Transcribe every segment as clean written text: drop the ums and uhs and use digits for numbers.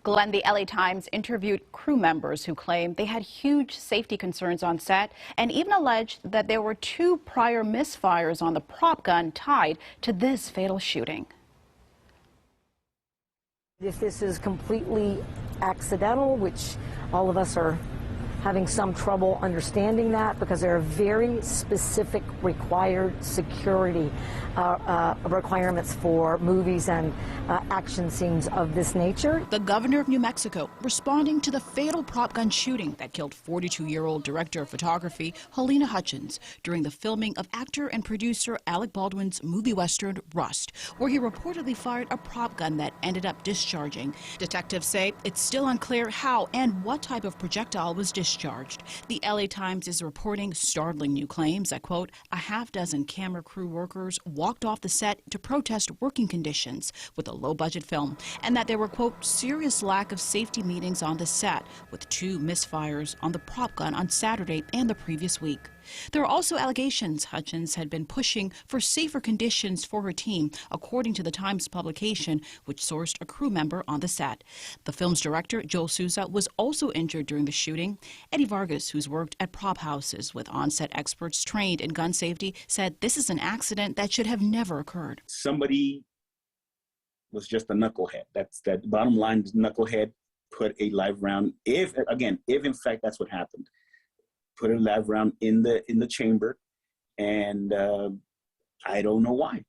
Glenn, the LA Times interviewed crew members who claimed they had huge safety concerns on set and even alleged that there were 2 prior misfires on the prop gun tied to this fatal shooting. If this is completely accidental, which all of us are having some trouble understanding that because there are very specific required security requirements for movies and action scenes of this nature. The governor of New Mexico responding to the fatal prop gun shooting that killed 42-year-old director of photography Halyna Hutchins during the filming of actor and producer Alec Baldwin's movie western Rust, where he reportedly fired a prop gun that ended up discharging. Detectives say it's still unclear how and what type of projectile was discharged. The LA Times is reporting startling new claims that, quote, a half-dozen camera crew workers walked off the set to protest working conditions with a low-budget film, and that there were, quote, serious lack of safety meetings on the set, with 2 misfires on the prop gun on Saturday and the previous week. There are also allegations Hutchins had been pushing for safer conditions for her team, according to the Times publication, which sourced a crew member on the set. The film's director, Joel Souza, was also injured during the shooting. Eddie Vargas, who's worked at prop houses with on-set experts trained in gun safety, said this is an accident that should have never occurred. Somebody was just a knucklehead. That's that bottom line. Knucklehead put a live round. If in fact that's what happened, put a live round in the chamber, and I don't know why.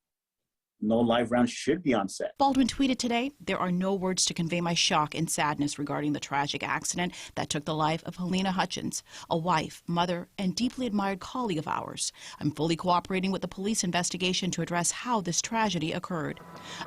No live round should be on set. Baldwin tweeted today, there are no words to convey my shock and sadness regarding the tragic accident that took the life of Halyna Hutchins, a wife, mother, and deeply admired colleague of ours. I'm fully cooperating with the police investigation to address how this tragedy occurred.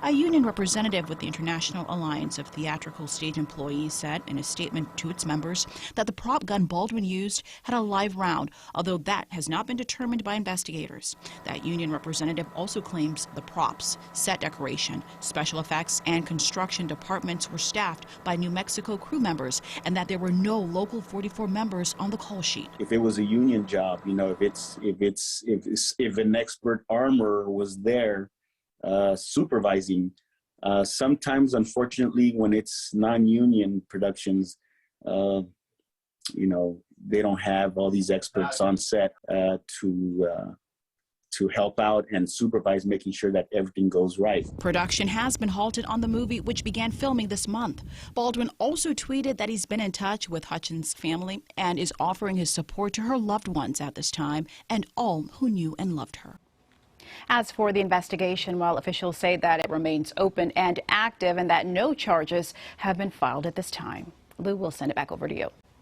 A union representative with the International Alliance of Theatrical Stage Employees said in a statement to its members that the prop gun Baldwin used had a live round, although that has not been determined by investigators. That union representative also claims the props, set decoration, special effects, and construction departments were staffed by New Mexico crew members, and that there were no Local 44 members on the call sheet. If it was a union job, you know, if an expert armorer was there supervising, sometimes, unfortunately, when it's non-union productions, you know, they don't have all these experts on set to help out and supervise, making sure that everything goes right. Production has been halted on the movie, which began filming this month. Baldwin also tweeted that he's been in touch with Hutchins' family and is offering his support to her loved ones at this time and all who knew and loved her. As for the investigation, while officials say that it remains open and active and that no charges have been filed at this time. Lou, we'll send it back over to you.